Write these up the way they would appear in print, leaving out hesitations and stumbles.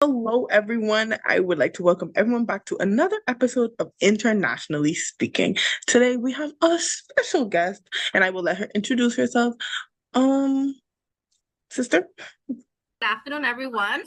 Hello, everyone. I would like to welcome everyone back to another episode of Internationally Speaking. Today we have a special guest, and I will let her introduce herself. Um, Sister. Good afternoon, everyone.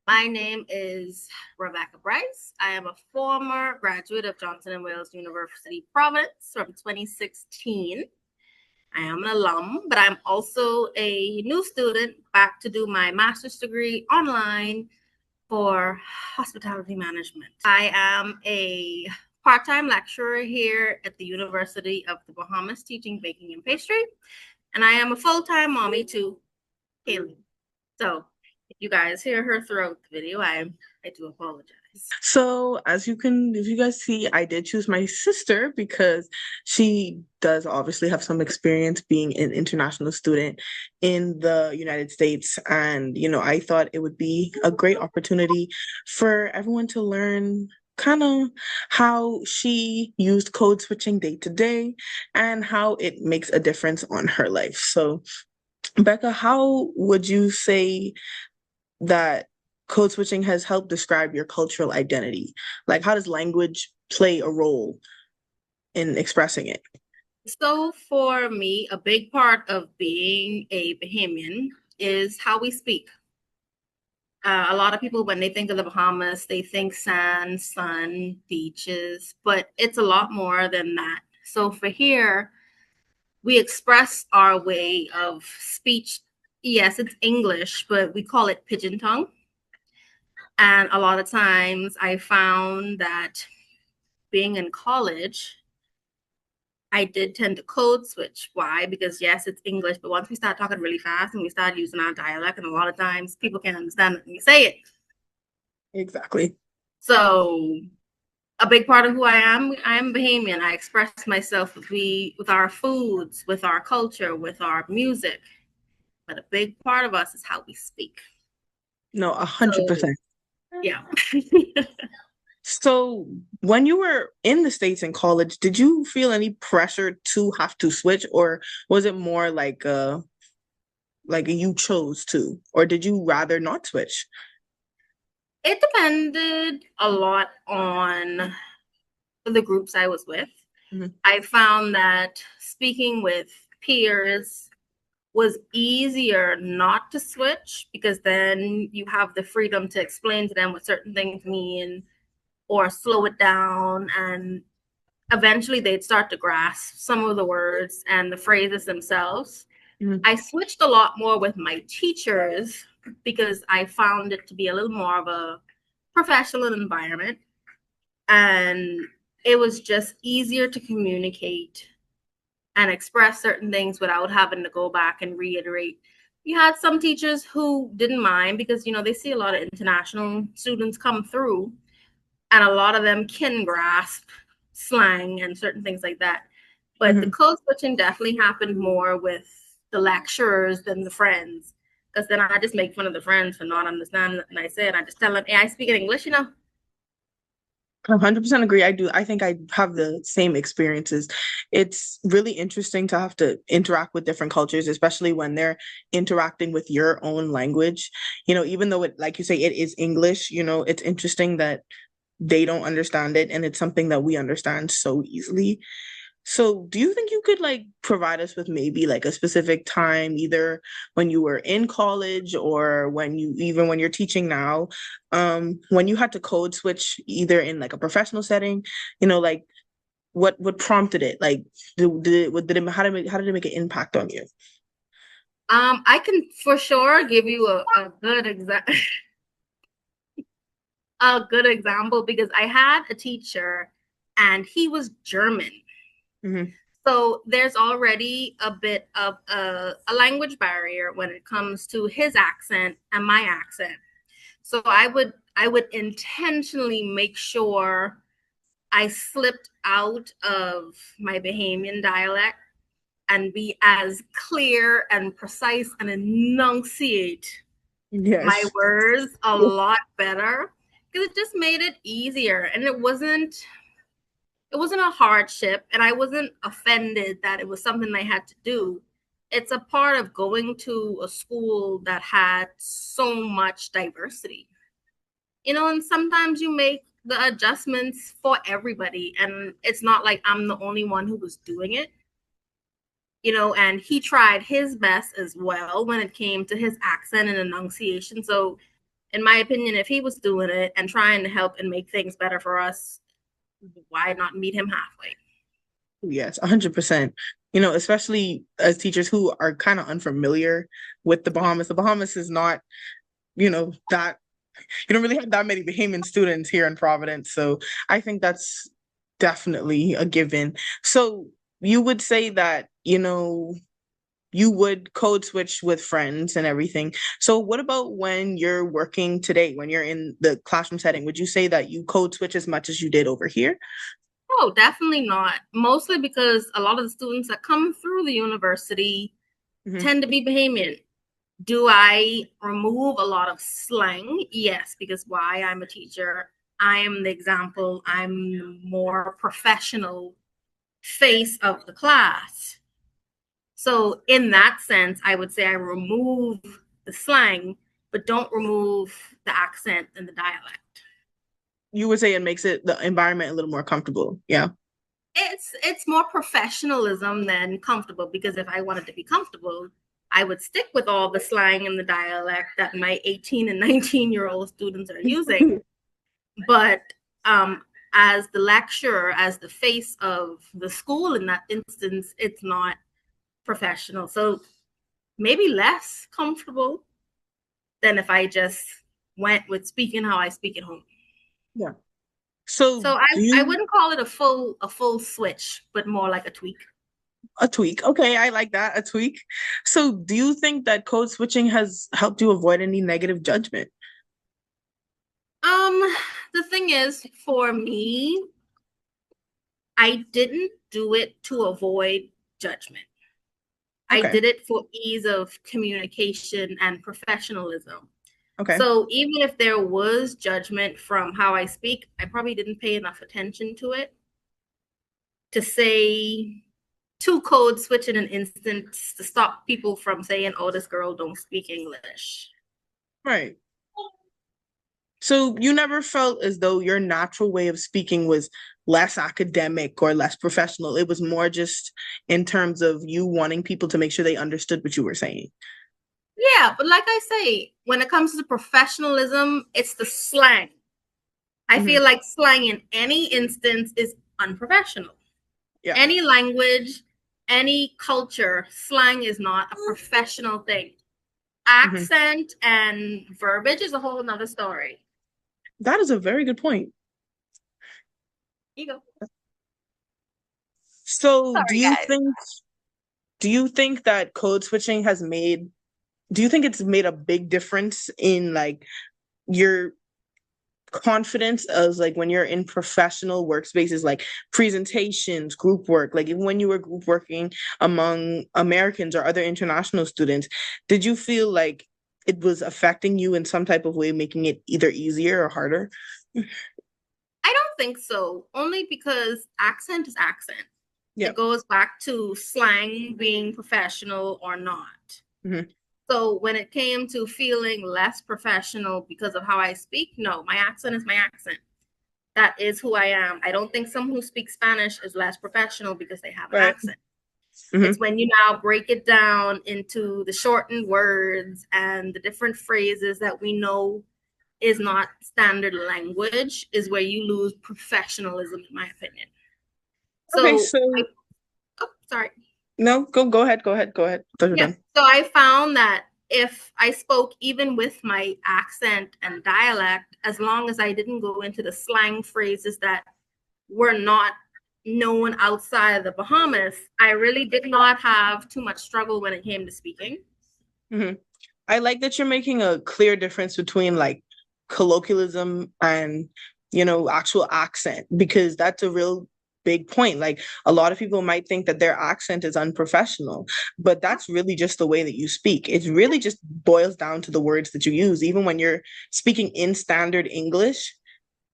My name is Rebecca Bryce. I am a former graduate of Johnson and Wales University, Providence from 2016. I am an alum, but I'm also a new student back to do my master's degree online for hospitality management. I am a part-time lecturer here at the University of the Bahamas teaching baking and pastry, and I am a full-time mommy to Haley. So if you guys hear her throughout the video, I do apologize. So, if you guys see, I did choose my sister because she does obviously have some experience being an international student in the United States. And, I thought it would be a great opportunity for everyone to learn kind of how she used code switching day to day and how it makes a difference on her life. So, Becca, how would you say that code switching has helped describe your cultural identity? Like, how does language play a role in expressing it? So for me, a big part of being a Bahamian is how we speak. A lot of people, when they think of the Bahamas, they think sand, sun, beaches, but it's a lot more than that. So for here, we express our way of speech. Yes, it's English, but we call it pigeon tongue. And a lot of times I found that being in college, I did tend to code switch. Why? Because yes, it's English, but once we start talking really fast and we start using our dialect, and a lot of times people can't understand it when you say it. Exactly. So a big part of who I am Bahamian. I express myself with our foods, with our culture, with our music. But a big part of us is how we speak. No, a hundred So percent. yeah. So when you were in the States in college, did you feel any pressure to have to switch, or was it more like you chose to, or did you rather not switch? It depended a lot on the groups I was with. Mhm. I found that speaking with peers was easier not to switch because then you have the freedom to explain to them what certain things mean or slow it down, and eventually they'd start to grasp some of the words and the phrases themselves. Mhm. I switched a lot more with my teachers because I found it to be a little more of a professional environment, and it was just easier to communicate and express certain things without having to go back and reiterate. You had some teachers who didn't mind because, they see a lot of international students come through, and a lot of them can grasp slang and certain things like that. But the Mhm. code switching definitely happened more with the lecturers than the friends. Because then I just make fun of the friends for not understanding. And I said, I just tell them, hey, I speak in English. 100% agree. I do. I think I have the same experiences. It's really interesting to have to interact with different cultures, especially when they're interacting with your own language. Even though like you say, it is English, it's interesting that they don't understand it and it's something that we understand so easily. So, do you think you could like provide us with maybe like a specific time, either when you were in college or when you're teaching now, when you had to code switch either in like a professional setting, like what prompted it? Like, how did it make an impact on you? I can for sure give you a good a good example because I had a teacher and he was German. Hmm. So there's already a bit of a language barrier when it comes to his accent and my accent. So I would intentionally make sure I slipped out of my Bahamian dialect and be as clear and precise and enunciate my Yes. words a lot better because it just made it easier, and it wasn't a hardship, and I wasn't offended that it was something I had to do. It's a part of going to a school that had so much diversity. And sometimes you make the adjustments for everybody, and it's not like I'm the only one who was doing it. And he tried his best as well when it came to his accent and enunciation. So, in my opinion, if he was doing it and trying to help and make things better for us, why not meet him halfway? Yes, 100%. Especially as teachers who are kind of unfamiliar with the Bahamas. The Bahamas is not, that you don't really have that many Bahamian students here in Providence. So I think that's definitely a given. So you would say that, you would code switch with friends and everything. So what about when you're working today, when you're in the classroom setting? Would you say that you code switch as much as you did over here? Oh, definitely not. Mostly because a lot of the students that come through the university Hmm. tend to be Bahamian. Do I remove a lot of slang? Yes, because why? I'm a teacher. I am the example. I'm the more professional face of the class. So, in that sense, I would say I remove the slang, but don't remove the accent and the dialect. You would say it makes the environment a little more comfortable. Yeah. It's more professionalism than comfortable, because if I wanted to be comfortable, I would stick with all the slang and the dialect that my 18 and 19-year-old students are using. But as the lecturer, as the face of the school in that instance, it's not professional. So maybe less comfortable than if I just went with speaking how I speak at home. Yeah. So So do I you wouldn't call it a full switch, but more like a tweak. a tweak? Okay, I like that. A tweak. So do you think that code switching has helped you avoid any negative judgment? Um, the thing is, for me, I didn't do it to avoid judgment. I Okay. did it for ease of communication and professionalism. Okay. So even if there was judgment from how I speak, I probably didn't pay enough attention to it to say to code switch in an instant to stop people from saying, "Oh, this girl don't speak English." Right. So you never felt as though your natural way of speaking was less academic or less professional. It was more just in terms of you wanting people to make sure they understood what you were saying. Yeah, but like I say, when it comes to professionalism, it's the slang. I Hmm. feel like slang in any instance is unprofessional. Yeah. Any language, any culture, slang is not a professional thing. Hmm. Accent and verbiage is a whole nother story. That is a very good point. You go. So Sorry, guys. do you think that code switching has made do you think it's made a big difference in like your confidence as like when you're in professional workspaces like presentations, group work, like even when you were group working among Americans or other international students, did you feel like it was affecting you in some type of way, making it either easier or harder? I don't think so, only because accent is accent. Yeah. It goes back to slang being professional or not. Hmm. So when it came to feeling less professional because of how I speak, no, my accent is my accent. That is who I am. I don't think someone who speaks Spanish is less professional because they have an Right. accent. Hmm. It's when you now break it down into the shortened words and the different phrases that we know is not standard language is where you lose professionalism, in my opinion. Okay, So I, so oh, sorry. no, go ahead. I thought you were Yeah. done. So I found that if I spoke even with my accent and dialect, as long as I didn't go into the slang phrases that were not known outside of the Bahamas, I really did not have too much struggle when it came to speaking. Hmm. I like that you're making a clear difference between like colloquialism and, actual accent, because that's a real big point. Like a lot of people might think that their accent is unprofessional, but that's really just the way that you speak. It really just boils down to the words that you use. Even when you're speaking in standard English,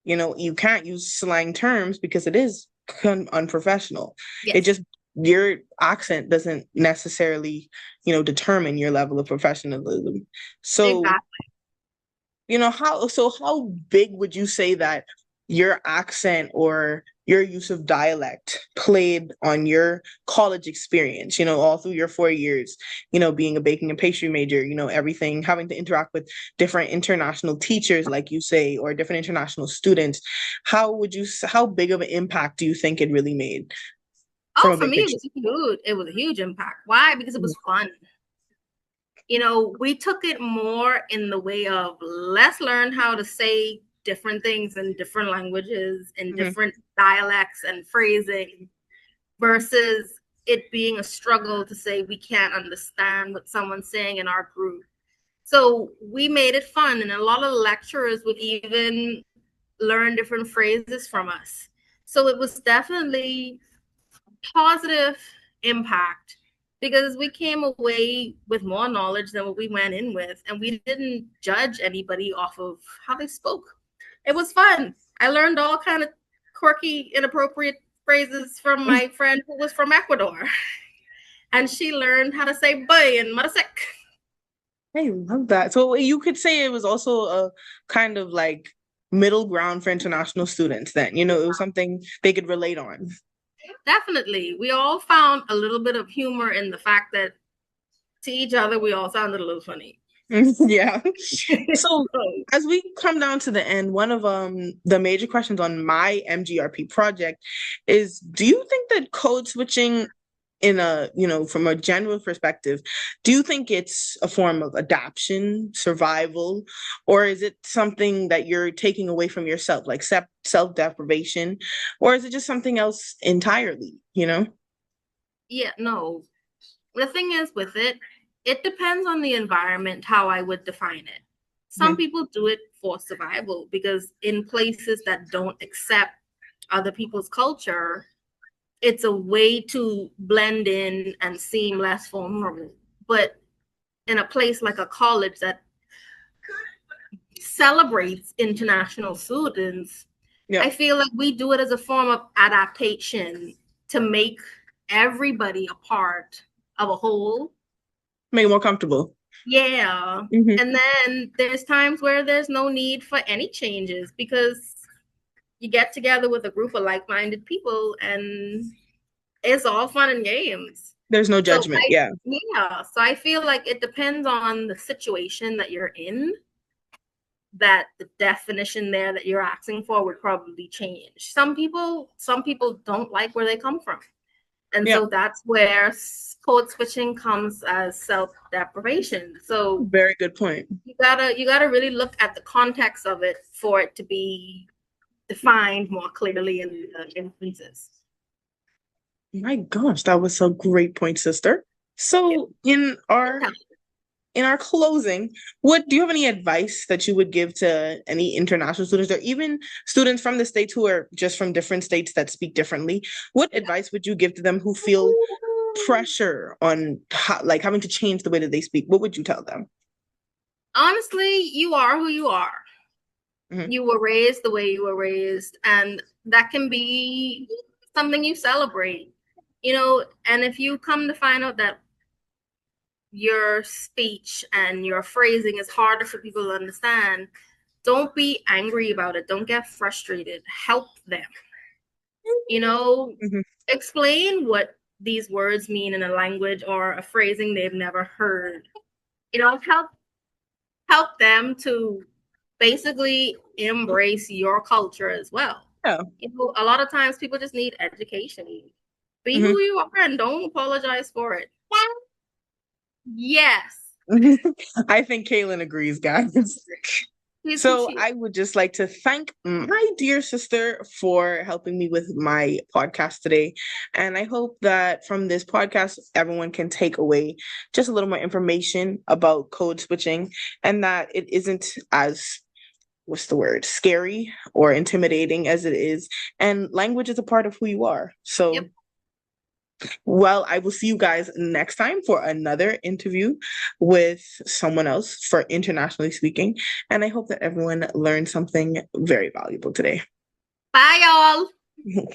you can't use slang terms because it is unprofessional. It Yes, just your accent doesn't necessarily, determine your level of professionalism. So exactly. how big would you say that your accent or your use of dialect played on your college experience, all through your 4 years, being a baking and pastry major, everything, having to interact with different international teachers, like you say, or different international students. How big of an impact do you think it really made from Oh, a for big me, it picture? was huge. It was a huge impact. Why? Because it was fun. We took it more in the way of let's learn how to say different things in different languages and Mm-hmm. different dialects and phrasing versus it being a struggle to say we can't understand what someone's saying in our group. So we made it fun, and a lot of lecturers would even learn different phrases from us. So it was definitely positive impact because we came away with more knowledge than what we went in with, and we didn't judge anybody off of how they spoke. It was fun. I learned all kind of quirky, inappropriate phrases from my friend who was from Ecuador, and she learned how to say "boy" and "marasek." I love that. So you could say it was also a kind of like middle ground for international students then, it was something they could relate on. Definitely, we all found a little bit of humor in the fact that to each other we all sounded a little funny. Yeah. So as we come down to the end, one of the major questions on my MGRP project is, do you think that code switching in from a general perspective, do you think it's a form of adaptation, survival, or is it something that you're taking away from yourself, like self-deprivation, or is it just something else entirely, Yeah, no. The thing is with it, it depends on the environment how I would define it. Some Mhm. people do it for survival because in places that don't accept other people's culture, it's a way to blend in and seem less vulnerable. But in a place like a college that celebrates international students, Yeah, I feel like we do it as a form of adaptation to make everybody a part of a whole. make it more comfortable. Yeah. Hmm. And then there's times where there's no need for any changes because you get together with a group of like-minded people and it's all fun and games. There's no So judgment. Yeah. I feel like it depends on the situation that you're in, that the definition there that you're asking for would probably change. Some people don't like where they come from. And Yeah. so that's where code switching comes as self-deprivation. So Very good point. you gotta really look at the context of it for it to be defined more clearly in the instances. My gosh, that was a great point, sister. Yeah. So in our closing, what do you have any advice that you would give to any international students or even students from the states who are just from different states that speak differently? What advice would you give to them who feel pressure on like having to change the way that they speak? What would you tell them? Honestly, you are who you are. Hmm. You were raised the way you were raised, and that can be something you celebrate. And if you come to find out that your speech and your phrasing is harder for people to understand, don't be angry about it. Don't get frustrated. Help them. You know, Hmm. explain what these words mean in a language or a phrasing they've never heard. Help them to basically embrace your culture as well. Yeah. A lot of times people just need education. Be Hmm. who you are and don't apologize for it. Yes. I think Kaylin agrees, guys. He's So cute. I would just like to thank my dear sister for helping me with my podcast today. And I hope that from this podcast, everyone can take away just a little more information about code switching and that it isn't as, what's the word, scary or intimidating as it is. And language is a part of who you are. So Yep. well, I will see you guys next time for another interview with someone else for internationally speaking. And I hope that everyone learned something very valuable today. Bye, y'all.